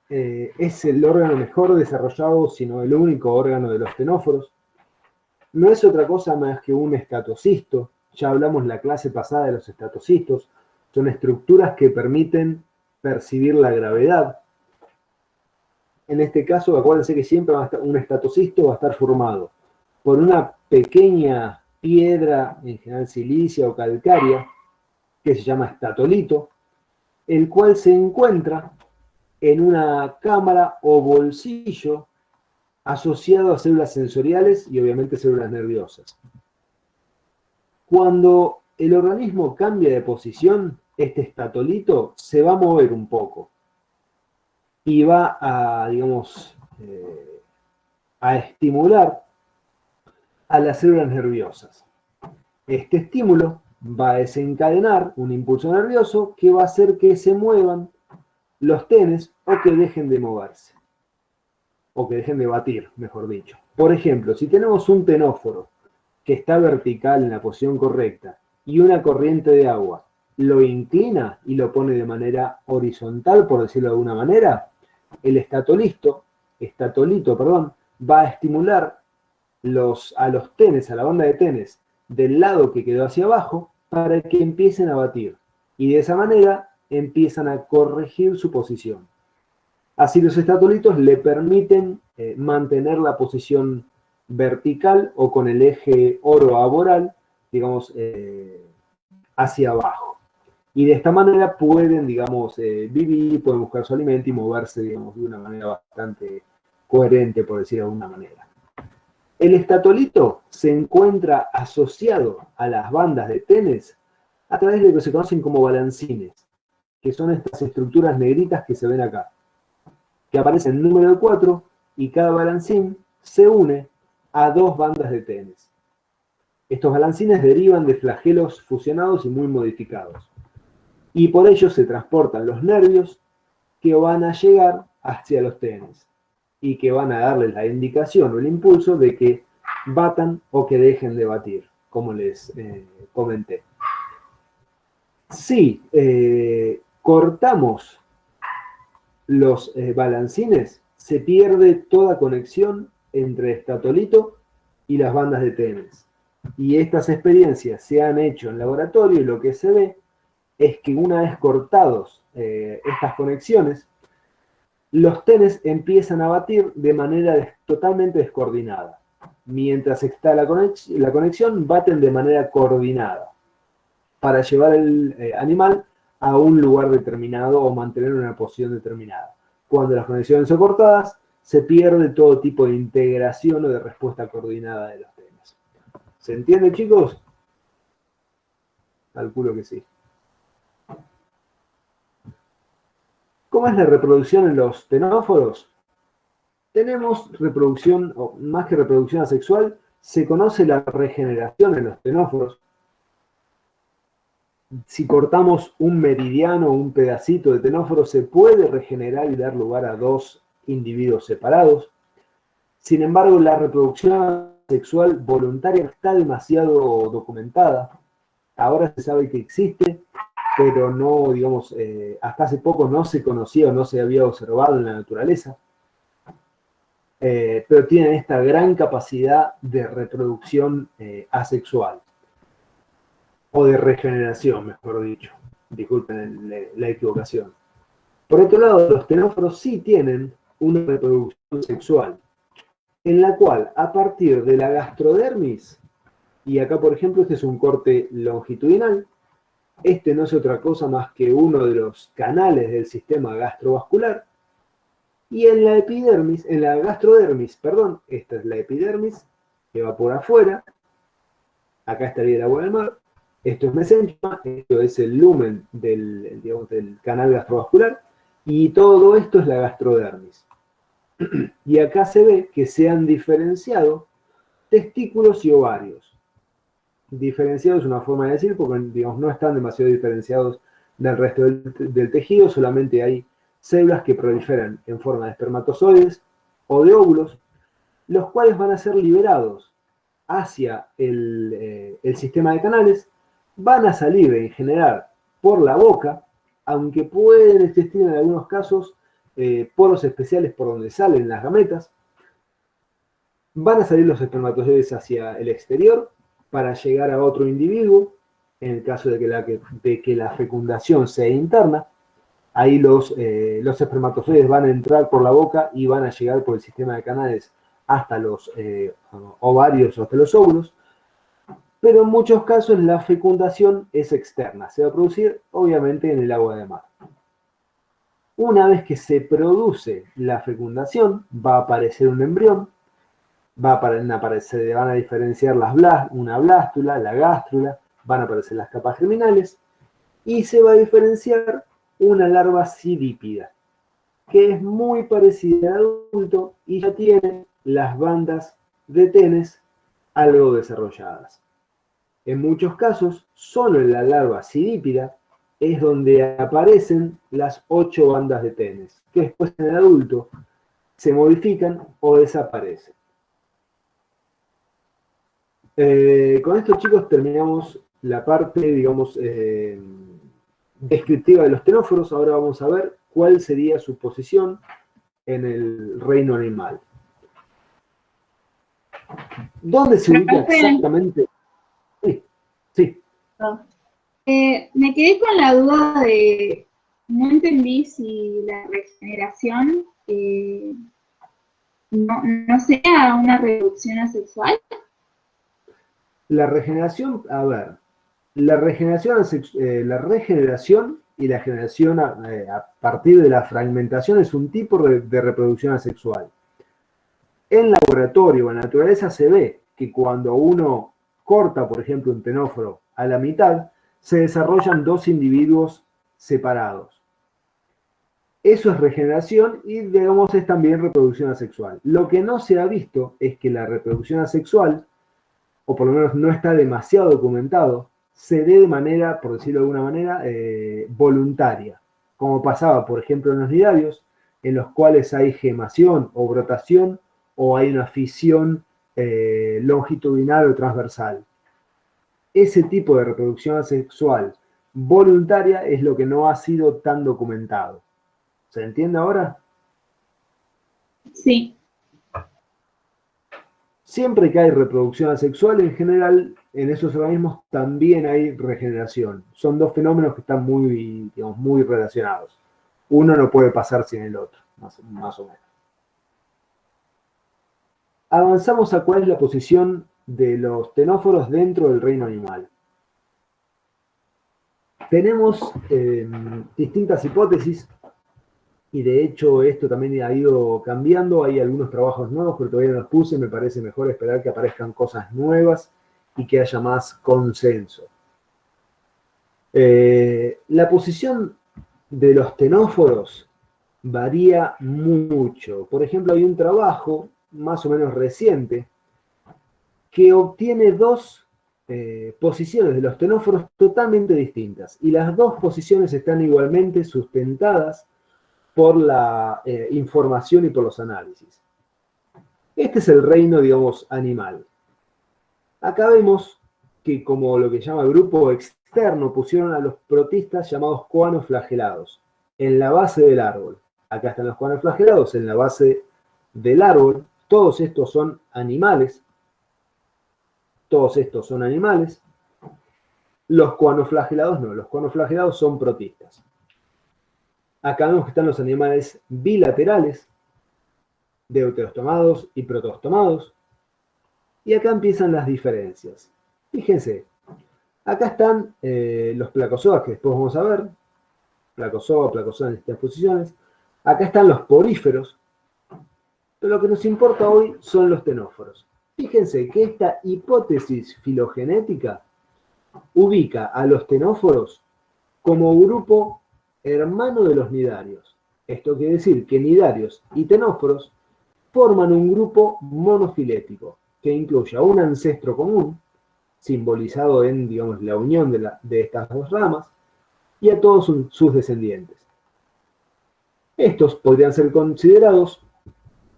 es el órgano mejor desarrollado, sino el único órgano de los ctenóforos. No es otra cosa más que un estatocisto. Ya hablamos la clase pasada de los estatocistos. Son estructuras que permiten percibir la gravedad. En este caso, acuérdense que siempre un estatocisto va a estar formado por una pequeña piedra, en general silicia o calcárea, que se llama estatolito, el cual se encuentra en una cámara o bolsillo asociado a células sensoriales y obviamente células nerviosas. Cuando el organismo cambia de posición, este estatolito se va a mover un poco y va a, digamos, a estimular a las células nerviosas. Este estímulo va a desencadenar un impulso nervioso que va a hacer que se muevan los tenes o que dejen de moverse, o que dejen de batir, mejor dicho. Por ejemplo, si tenemos un tenóforo que está vertical en la posición correcta y una corriente de agua lo inclina y lo pone de manera horizontal, por decirlo de alguna manera, el estatolito, va a estimular a los tenes, a la banda de tenes del lado que quedó hacia abajo para que empiecen a batir. Y de esa manera empiezan a corregir su posición. Así los estatolitos le permiten mantener la posición vertical o con el eje oroaboral, digamos, hacia abajo. Y de esta manera pueden, digamos, vivir, pueden buscar su alimento y moverse, digamos, de una manera bastante coherente, por decirlo de alguna manera. El estatolito se encuentra asociado a las bandas de tenes a través de lo que se conocen como balancines, que son estas estructuras negritas que se ven acá, que aparecen en número de 4 y cada balancín se une a dos bandas de tenes. Estos balancines derivan de flagelos fusionados y muy modificados. Y por ello se transportan los nervios que van a llegar hacia los tenes y que van a darles la indicación o el impulso de que batan o que dejen de batir, como les comenté. Si cortamos los balancines, se pierde toda conexión entre estatolito y las bandas de tenes. Y estas experiencias se han hecho en laboratorio y lo que se ve es que una vez cortados estas conexiones, los tenes empiezan a batir de manera totalmente descoordinada. Mientras está la conexión, baten de manera coordinada para llevar el animal a un lugar determinado o mantener una posición determinada. Cuando las conexiones son cortadas, se pierde todo tipo de integración o de respuesta coordinada de los tenes. ¿Se entiende, chicos? Calculo que sí. ¿Cómo es la reproducción en los tenóforos? Tenemos reproducción, o más que reproducción asexual, se conoce la regeneración en los tenóforos. Si cortamos un meridiano o un pedacito de tenóforo, se puede regenerar y dar lugar a dos individuos separados. Sin embargo, la reproducción sexual voluntaria está demasiado documentada. Ahora se sabe que existe, pero no, digamos, hasta hace poco no se conocía o no se había observado en la naturaleza. Pero tienen esta gran capacidad de reproducción asexual. O de regeneración, mejor dicho. Disculpen la equivocación. Por otro lado, los tenóforos sí tienen una reproducción sexual, en la cual, a partir de la gastrodermis, y acá, por ejemplo, este es un corte longitudinal, este no es otra cosa más que uno de los canales del sistema gastrovascular, y en la epidermis, en la gastrodermis, perdón, esta es la epidermis, que va por afuera, acá estaría el agua del mar, esto es mesénquima, esto es el lumen del, digamos, del canal gastrovascular, y todo esto es la gastrodermis. Y acá se ve que se han diferenciado testículos y ovarios. Diferenciados es una forma de decir, porque digamos, no están demasiado diferenciados del resto del tejido, solamente hay células que proliferan en forma de espermatozoides o de óvulos, los cuales van a ser liberados hacia el sistema de canales, van a salir en general por la boca, aunque pueden existir en algunos casos poros especiales por donde salen las gametas. Van a salir los espermatozoides hacia el exterior para llegar a otro individuo, en el caso de que la fecundación sea interna. Ahí los espermatozoides van a entrar por la boca y van a llegar por el sistema de canales hasta los ovarios o hasta los óvulos. Pero en muchos casos la fecundación es externa, se va a producir obviamente en el agua de mar. Una vez que se produce la fecundación, va a aparecer un embrión, van a diferenciar una blástula, la gástrula, van a aparecer las capas germinales y se va a diferenciar una larva sidípida, que es muy parecida al adulto y ya tiene las bandas de tenes algo desarrolladas. En muchos casos, solo en la larva sidípida es donde aparecen las 8 bandas de tenes, que después en el adulto se modifican o desaparecen. Con esto, chicos, terminamos la parte, digamos, descriptiva de los ctenóforos. Ahora vamos a ver cuál sería su posición en el reino animal. ¿Dónde se ubica exactamente? Sí, sí. Me quedé con la duda de, no entendí si la regeneración no sea una reproducción asexual. La regeneración, a ver, la regeneración y la generación a partir de la fragmentación es un tipo de reproducción asexual. En laboratorio o en la naturaleza se ve que cuando uno corta, por ejemplo, un ctenóforo a la mitad, se desarrollan 2 individuos separados. Eso es regeneración y, digamos, es también reproducción asexual. Lo que no se ha visto es que la reproducción asexual, o por lo menos no está demasiado documentado, se dé de manera, por decirlo de alguna manera, voluntaria, como pasaba, por ejemplo, en los nidarios, en los cuales hay gemación o brotación, o hay una fisión longitudinal o transversal. Ese tipo de reproducción asexual voluntaria es lo que no ha sido tan documentado. ¿Se entiende ahora? Sí. Siempre que hay reproducción asexual, en general, en esos organismos también hay regeneración. Son 2 fenómenos que están muy, digamos, muy relacionados. Uno no puede pasar sin el otro, más o menos. Avanzamos a cuál es la posición de los ctenóforos dentro del reino animal. Tenemos distintas hipótesis y de hecho esto también ha ido cambiando. Hay algunos trabajos nuevos, pero todavía no los puse. Me parece mejor esperar que aparezcan cosas nuevas y que haya más consenso. La posición de los ctenóforos varía mucho. Por ejemplo, hay un trabajo más o menos reciente que obtiene 2 posiciones de los ctenóforos totalmente distintas, y las 2 posiciones están igualmente sustentadas por la información y por los análisis. Este es el reino, digamos, animal. Acá vemos que, como lo que llama grupo externo, pusieron a los protistas llamados coanoflagelados en la base del árbol. Acá están los coanoflagelados en la base del árbol. Todos estos son animales. Todos estos son animales. Los coanoflagelados no, los coanoflagelados son protistas. Acá vemos que están los animales bilaterales, deuterostomados y protostomados. Y acá empiezan las diferencias. Fíjense, acá están los placozoas, que después vamos a ver. Placozoa en estas posiciones. Acá están los poríferos. Pero lo que nos importa hoy son los ctenóforos. Fíjense que esta hipótesis filogenética ubica a los ctenóforos como grupo hermano de los nidarios. Esto quiere decir que nidarios y ctenóforos forman un grupo monofilético que incluye a un ancestro común, simbolizado en, digamos, la unión de estas 2 ramas, y a todos sus descendientes. Estos podrían ser considerados,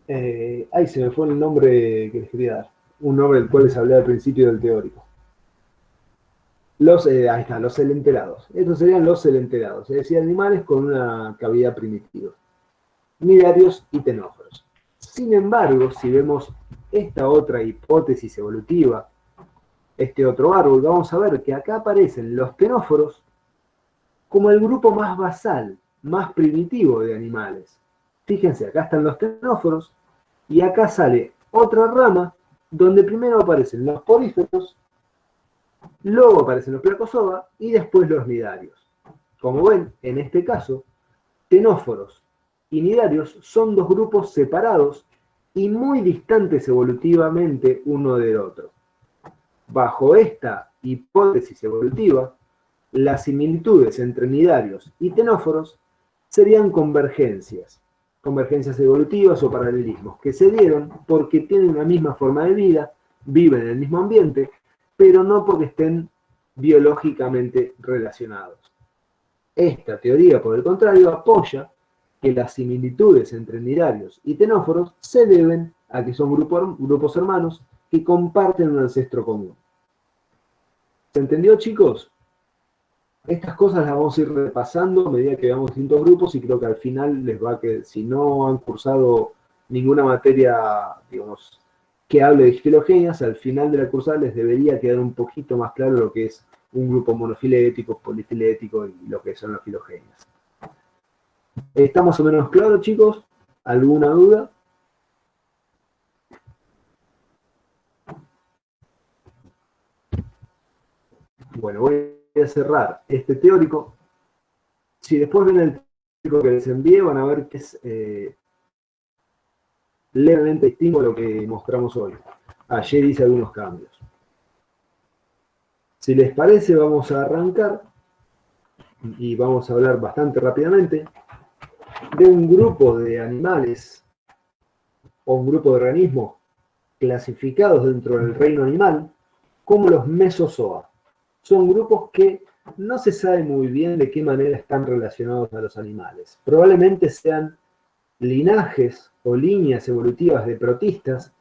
ahí se me fue el nombre que les quería dar, un nombre del cual les hablé al principio del teórico. Ahí están, los celenterados. Estos serían los celenterados, es decir, animales con una cavidad primitiva. nidarios y ctenóforos. Sin embargo, si vemos esta otra hipótesis evolutiva, este otro árbol, vamos a ver que acá aparecen los ctenóforos como el grupo más basal, más primitivo de animales. Fíjense, acá están los ctenóforos y acá sale otra rama donde primero aparecen los poríferos, luego aparecen los placozoa y después los nidarios. Como ven, en este caso, ctenóforos y nidarios son dos grupos separados y muy distantes evolutivamente uno del otro. Bajo esta hipótesis evolutiva, las similitudes entre nidarios y ctenóforos serían convergencias evolutivas o paralelismos, que se dieron porque tienen la misma forma de vida, viven en el mismo ambiente, pero no porque estén biológicamente relacionados. Esta teoría, por el contrario, apoya que las similitudes entre nidarios y ctenóforos se deben a que son grupos hermanos que comparten un ancestro común. ¿Se entendió, chicos? Estas cosas las vamos a ir repasando a medida que veamos distintos grupos y creo que al final les va a que, si no han cursado ninguna materia, digamos, que hable de filogenias, al final de la cursada les debería quedar un poquito más claro lo que es un grupo monofilético, polifilético y lo que son las filogenias. ¿Está más o menos claro, chicos? ¿Alguna duda? Bueno, voy a cerrar este teórico. Si después ven el teórico que les envié, van a ver que es levemente distinto a lo que mostramos hoy. Ayer hice algunos cambios. Si les parece, vamos a arrancar y vamos a hablar bastante rápidamente de un grupo de animales o un grupo de organismos clasificados dentro del reino animal como los mesozoa. Son grupos que no se sabe muy bien de qué manera están relacionados a los animales. Probablemente sean linajes o líneas evolutivas de protistas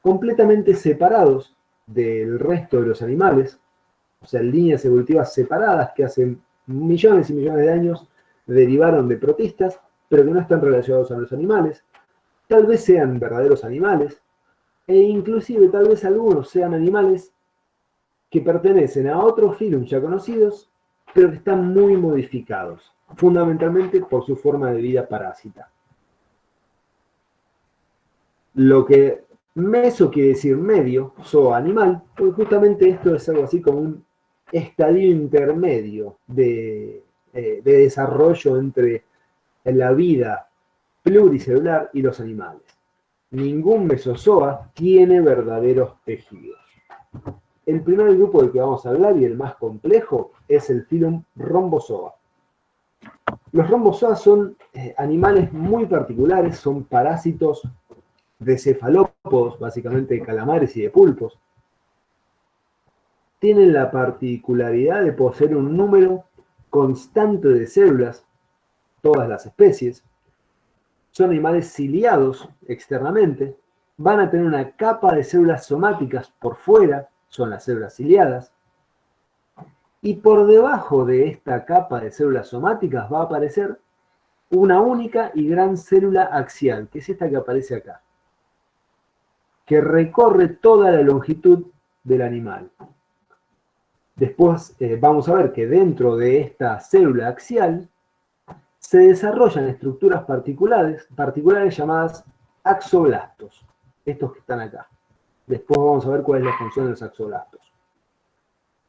completamente separados del resto de los animales, o sea, líneas evolutivas separadas que hace millones y millones de años derivaron de protistas, pero que no están relacionados a los animales. Tal vez sean verdaderos animales, e inclusive tal vez algunos sean animales que pertenecen a otros filum ya conocidos, pero que están muy modificados, fundamentalmente por su forma de vida parásita. Lo que meso quiere decir medio, zoa animal, porque justamente esto es algo así como un estadio intermedio de desarrollo entre la vida pluricelular y los animales. Ningún mesozoa tiene verdaderos tejidos. El primer grupo del que vamos a hablar y el más complejo es el filum Rhombozoa. Los Rhombozoa son animales muy particulares, son parásitos de cefalópodos, básicamente de calamares y de pulpos. Tienen la particularidad de poseer un número constante de células, todas las especies. Son animales ciliados externamente, van a tener una capa de células somáticas por fuera, son las células ciliadas, y por debajo de esta capa de células somáticas va a aparecer una única y gran célula axial, que es esta que aparece acá, que recorre toda la longitud del animal. Después vamos a ver que dentro de esta célula axial se desarrollan estructuras particulares llamadas axoblastos, estos que están acá. Después vamos a ver cuál es la función de los axoblastos.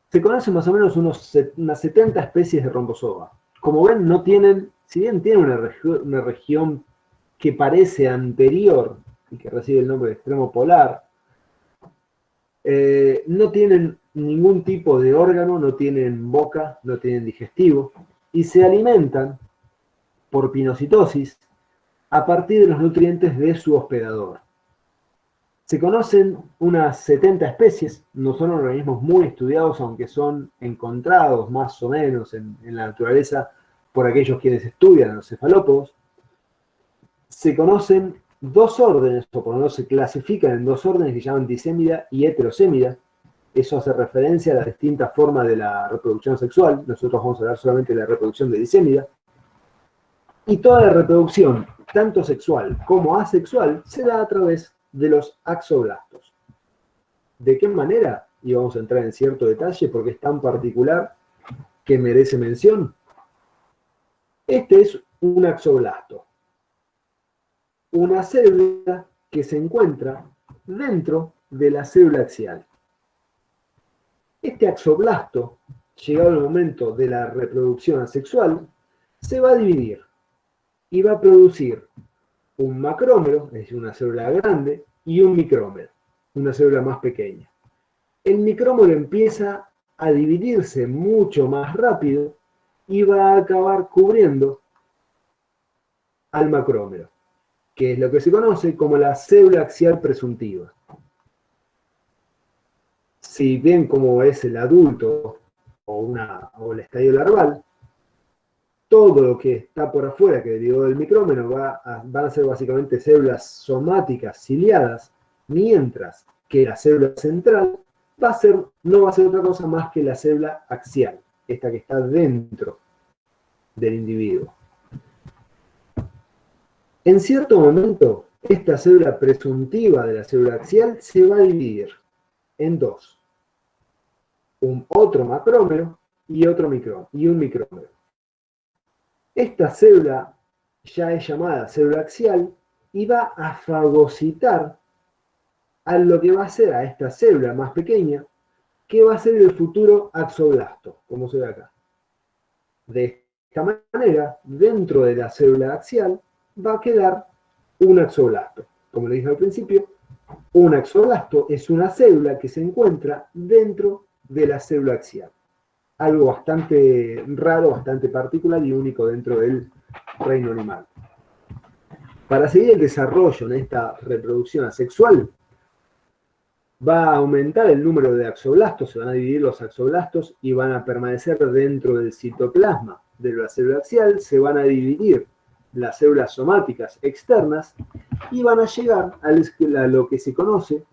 Se conocen más o menos unas 70 especies de Rhombozoa. Como ven, no tienen, si bien tienen una región que parece anterior y que recibe el nombre de extremo polar, no tienen ningún tipo de órgano, no tienen boca, no tienen digestivo, y se alimentan por pinocitosis a partir de los nutrientes de su hospedador. Se conocen unas 70 especies, no son organismos muy estudiados, aunque son encontrados más o menos en la naturaleza por aquellos quienes estudian los cefalópodos. Se conocen dos órdenes, o por lo menos se clasifican en dos órdenes que se llaman disémida y heterosémida. Eso hace referencia a las distintas formas de la reproducción sexual. Nosotros vamos a hablar solamente de la reproducción de disémida. Y toda la reproducción, tanto sexual como asexual, se da a través de los axoblastos. ¿De qué manera? Y vamos a entrar en cierto detalle porque es tan particular que merece mención. Este es un axoblasto, una célula que se encuentra dentro de la célula axial. Este axoblasto, llegado el momento de la reproducción asexual, se va a dividir y va a producir un macrómero, es decir, una célula grande, y un micrómero, una célula más pequeña. El micrómero empieza a dividirse mucho más rápido y va a acabar cubriendo al macrómero, que es lo que se conoce como la célula axial presuntiva. Si bien como es el adulto o el estadio larval, todo lo que está por afuera que derivó del micrómero van a ser básicamente células somáticas ciliadas, mientras que la célula central no va a ser otra cosa más que la célula axial, esta que está dentro del individuo. En cierto momento, esta célula presuntiva de la célula axial se va a dividir en dos: otro macrómero y un micrómero. Esta célula ya es llamada célula axial y va a fagocitar a lo que va a ser a esta célula más pequeña, que va a ser el futuro axoblasto, como se ve acá. De esta manera, dentro de la célula axial va a quedar un axoblasto. Como le dije al principio, un axoblasto es una célula que se encuentra dentro de la célula axial. Algo bastante raro, bastante particular y único dentro del reino animal. Para seguir el desarrollo en esta reproducción asexual, va a aumentar el número de axoblastos, se van a dividir los axoblastos y van a permanecer dentro del citoplasma de la célula axial, se van a dividir las células somáticas externas y van a llegar a lo que se conoce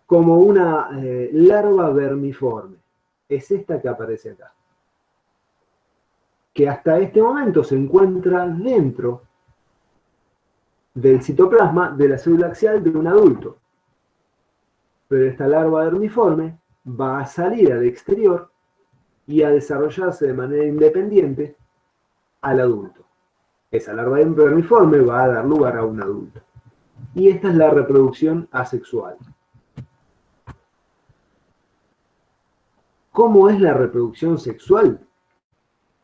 como una larva vermiforme. Es esta que aparece acá, que hasta este momento se encuentra dentro del citoplasma de la célula axial de un adulto. Pero esta larva vermiforme va a salir al exterior y a desarrollarse de manera independiente al adulto. Esa larva vermiforme va a dar lugar a un adulto. Y esta es la reproducción asexual. ¿Cómo es la reproducción sexual?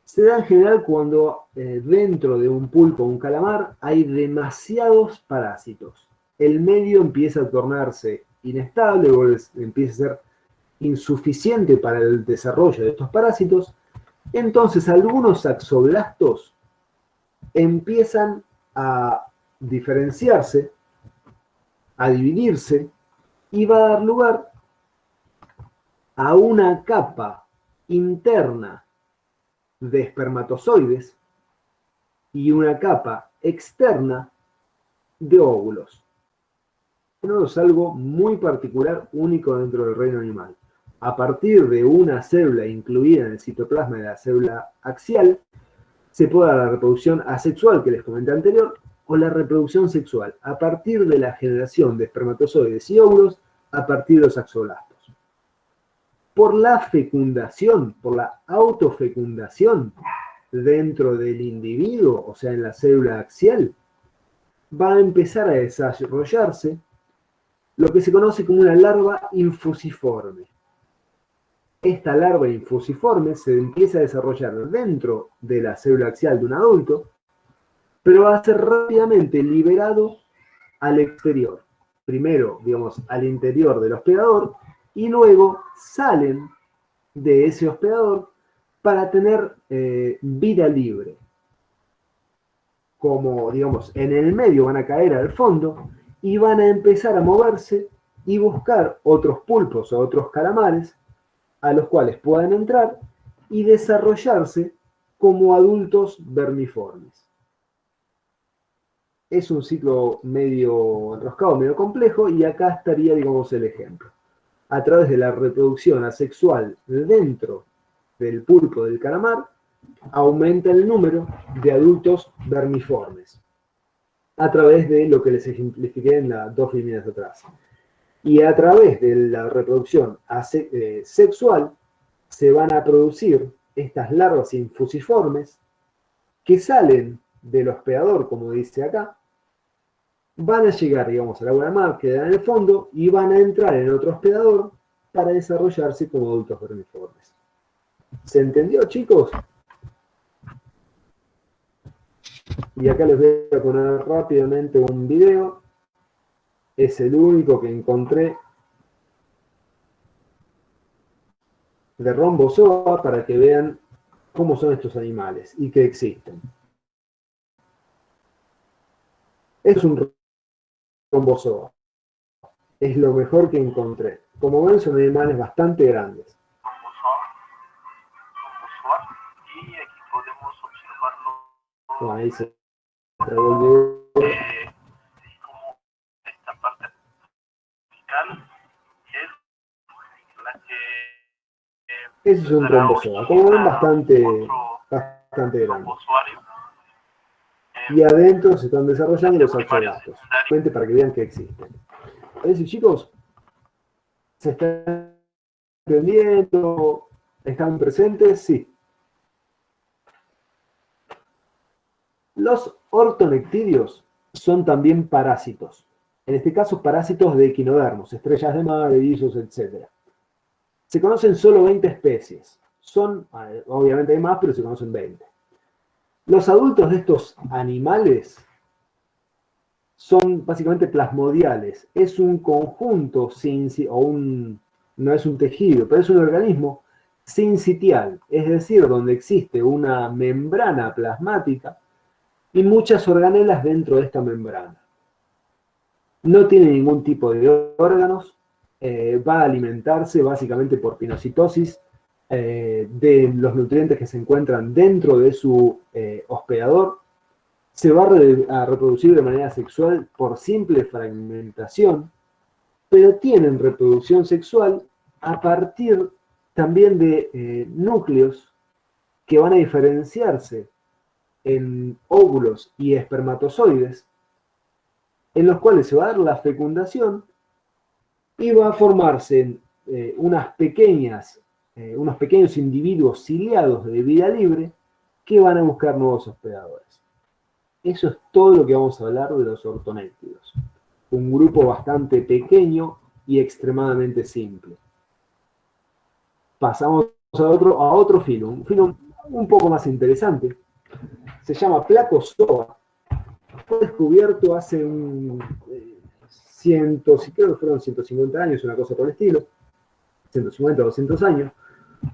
Se da en general cuando dentro de un pulpo o un calamar hay demasiados parásitos. El medio empieza a tornarse inestable o empieza a ser insuficiente para el desarrollo de estos parásitos. Entonces algunos axoblastos empiezan a diferenciarse, a dividirse, y va a dar lugar a una capa interna de espermatozoides y una capa externa de óvulos. Esto es algo muy particular, único dentro del reino animal. A partir de una célula incluida en el citoplasma de la célula axial, se puede dar la reproducción asexual que les comenté anterior, o la reproducción sexual, a partir de la generación de espermatozoides y óvulos, a partir de los axoblastos. Por la fecundación, por la autofecundación dentro del individuo, o sea, en la célula axial, va a empezar a desarrollarse lo que se conoce como una larva infusiforme. Esta larva infusiforme se empieza a desarrollar dentro de la célula axial de un adulto, pero va a ser rápidamente liberado al exterior. Primero, digamos, al interior del hospedador, y luego salen de ese hospedador para tener vida libre. Como, digamos, en el medio van a caer al fondo y van a empezar a moverse y buscar otros pulpos o otros calamares a los cuales puedan entrar y desarrollarse como adultos vermiformes. Es un ciclo medio enroscado, medio complejo, y acá estaría, digamos, el ejemplo. A través de la reproducción asexual dentro del pulpo del calamar, aumenta el número de adultos vermiformes a través de lo que les ejemplifiqué en las 2 líneas atrás. Y a través de la reproducción sexual se van a producir estas larvas infusiformes que salen del hospedador, como dice acá, van a llegar, digamos, al agua de mar, quedan en el fondo y van a entrar en otro hospedador para desarrollarse como adultos vermiformes. ¿Se entendió, chicos? Y acá les voy a poner rápidamente un video. Es el único que encontré de Rombozoa para que vean cómo son estos animales y que existen. Es un Rombozoa. Es lo mejor que encontré. Como ven, son animales bastante grandes. Y aquí podemos observarlo. Bueno, ahí se revolvió. Como esta parte fiscal es la que Ese es un Rombozoa. Como ven, bastante grande. Y adentro se están desarrollando los axogastos. Para que vean que existen. ¿Parece, chicos? ¿Se están entendiendo? ¿Están presentes? Sí. Los ortonectidios son también parásitos. En este caso, parásitos de equinodermos, estrellas de mar, erizos, etc. Se conocen solo 20 especies. Obviamente hay más, pero se conocen 20. Los adultos de estos animales son básicamente plasmodiales. Es un conjunto, no es un tejido, pero es un organismo sincitial, es decir, donde existe una membrana plasmática y muchas organelas dentro de esta membrana. No tiene ningún tipo de órganos, va a alimentarse básicamente por pinocitosis de los nutrientes que se encuentran dentro de su hospedador. Se va a reproducir de manera sexual por simple fragmentación, pero tienen reproducción sexual a partir también de núcleos que van a diferenciarse en óvulos y espermatozoides, en los cuales se va a dar la fecundación y va a formarse unos pequeños individuos ciliados de vida libre que van a buscar nuevos hospedadores. Eso es todo lo que vamos a hablar de los ortonéctidos. Un grupo bastante pequeño y extremadamente simple. Pasamos a otro filo, un filo un poco más interesante. Se llama Placozoa. Fue descubierto hace creo que fueron 150 años, una cosa por el estilo, 150 o 200 años,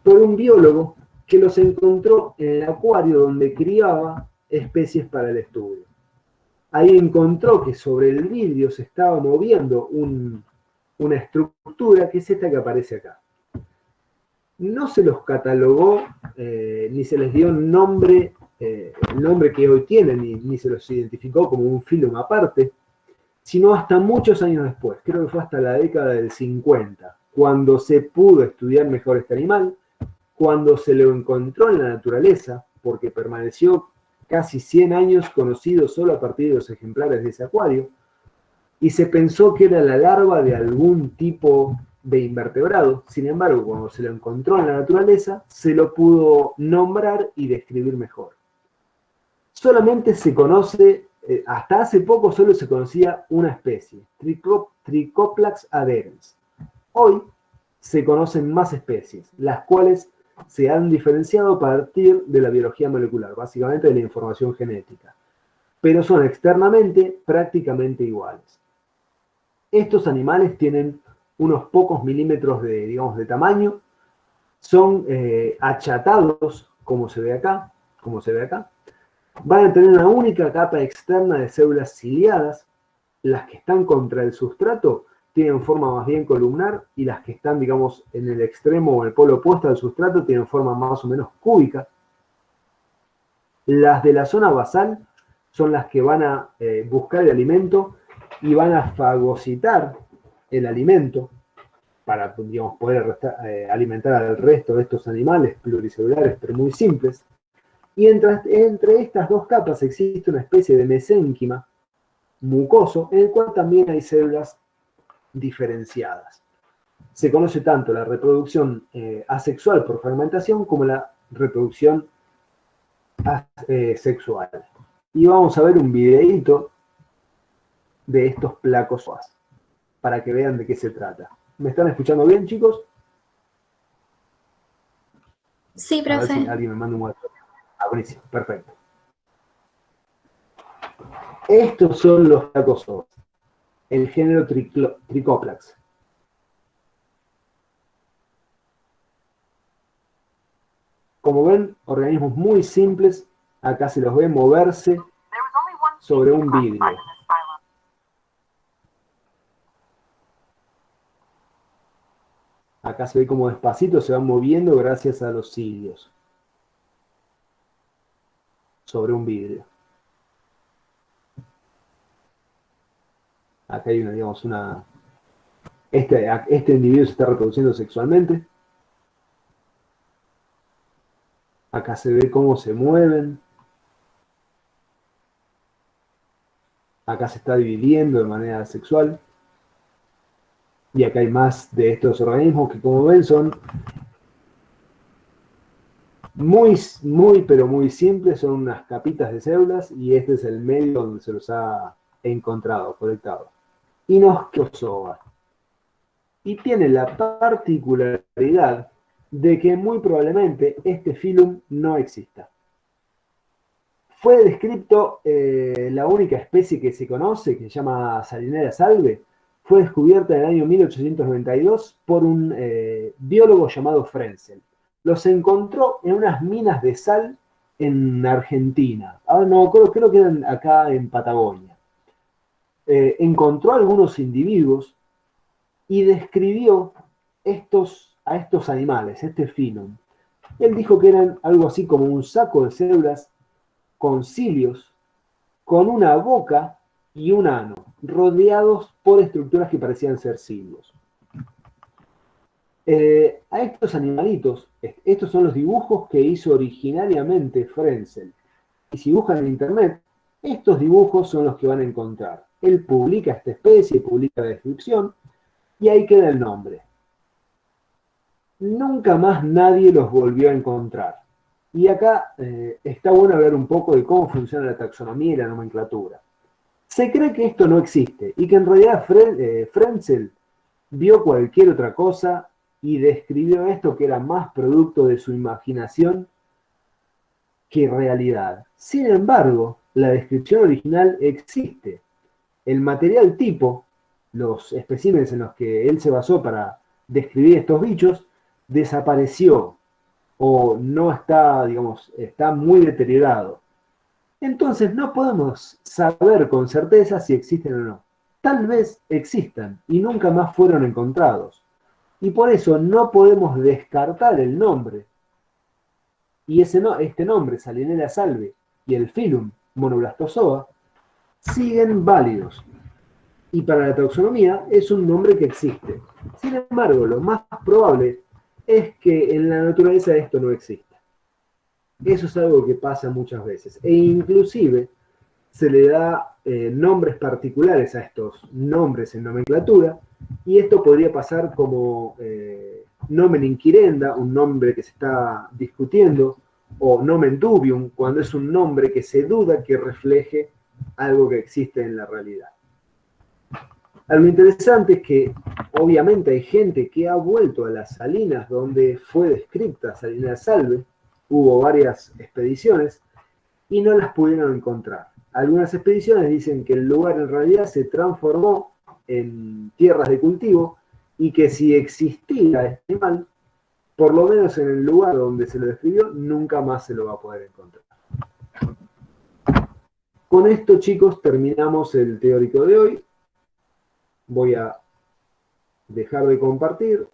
por un biólogo que los encontró en el acuario donde criaba especies para el estudio. Ahí encontró que sobre el vidrio se estaba moviendo una estructura que es esta que aparece acá. No se los catalogó, ni se les dio el nombre que hoy tienen, ni se los identificó como un filum aparte, sino hasta muchos años después, creo que fue hasta la década del 50, cuando se pudo estudiar mejor este animal, cuando se lo encontró en la naturaleza, porque permaneció casi 100 años conocido solo a partir de los ejemplares de ese acuario, y se pensó que era la larva de algún tipo de invertebrado. Sin embargo, cuando se lo encontró en la naturaleza, se lo pudo nombrar y describir mejor. Solamente se conoce, hasta hace poco solo se conocía una especie, Trichoplax adherens. Hoy se conocen más especies, las cuales se han diferenciado a partir de la biología molecular, básicamente de la información genética, pero son externamente prácticamente iguales. Estos animales tienen unos pocos milímetros de tamaño, son achatados, como se ve acá, van a tener una única capa externa de células ciliadas, las que están contra el sustrato tienen forma más bien columnar y las que están, digamos, en el extremo o el polo opuesto al sustrato tienen forma más o menos cúbica. Las de la zona basal son las que van a buscar el alimento y van a fagocitar el alimento para, digamos, poder alimentar al resto de estos animales pluricelulares, pero muy simples. Y entre estas dos capas existe una especie de mesénquima mucoso, en el cual también hay células diferenciadas. Se conoce tanto la reproducción asexual por fermentación como la reproducción sexual. Y vamos a ver un videíto de estos placozoas para que vean de qué se trata. ¿Me están escuchando bien, chicos? Sí, A ver si profe. alguien me manda un WhatsApp. Ah, buenísimo, perfecto. Estos son los placozoas, el género Trichoplax. Como ven, organismos muy simples, acá se los ve moverse sobre un vidrio. Acá se ve como despacito se van moviendo gracias a los cilios sobre un vidrio. Acá hay una. Este individuo se está reproduciendo sexualmente. Acá se ve cómo se mueven. Acá se está dividiendo de manera sexual. Y acá hay más de estos organismos que, como ven, son pero muy simples. Son unas capitas de células y este es el medio donde se los ha encontrado, colectado. Inosciozoa. Y tiene la particularidad de que muy probablemente este filum no exista. Fue descrito la única especie que se conoce, que se llama Salinera salve, fue descubierta en el año 1892 por un biólogo llamado Frenzel. Los encontró en unas minas de sal en Argentina. Ahora no, creo que eran acá en Patagonia. Encontró algunos individuos y describió a estos animales, este filum. Él dijo que eran algo así como un saco de células con cilios, con una boca y un ano, rodeados por estructuras que parecían ser cilios. A estos animalitos, estos son los dibujos que hizo originariamente Frenzel. Y si buscan en internet, estos dibujos son los que van a encontrar. Él publica esta especie, publica la descripción, y ahí queda el nombre. Nunca más nadie los volvió a encontrar. Y acá está bueno hablar un poco de cómo funciona la taxonomía y la nomenclatura. Se cree que esto no existe y que en realidad Frenzel vio cualquier otra cosa y describió esto que era más producto de su imaginación que realidad. Sin embargo, la descripción original existe. El material tipo, los especímenes en los que él se basó para describir estos bichos, desapareció o no está, está muy deteriorado. Entonces no podemos saber con certeza si existen o no. Tal vez existan y nunca más fueron encontrados. Y por eso no podemos descartar el nombre. Y este nombre, Salinera salve, y el filum Monoblastozoa, siguen válidos. Y para la taxonomía es un nombre que existe. Sin embargo, lo más probable es que en la naturaleza esto no exista. Eso es algo que pasa muchas veces. E inclusive se le da nombres particulares a estos nombres en nomenclatura, y esto podría pasar como nomen inquirenda, un nombre que se está discutiendo, o nomen dubium, cuando es un nombre que se duda que refleje algo que existe en la realidad. Algo interesante es que obviamente hay gente que ha vuelto a las salinas donde fue descrita Salinera salve, hubo varias expediciones y no las pudieron encontrar. Algunas expediciones dicen que el lugar en realidad se transformó en tierras de cultivo y que si existía este animal, por lo menos en el lugar donde se lo describió, nunca más se lo va a poder encontrar. Con esto, chicos, terminamos el teórico de hoy. Voy a dejar de compartir.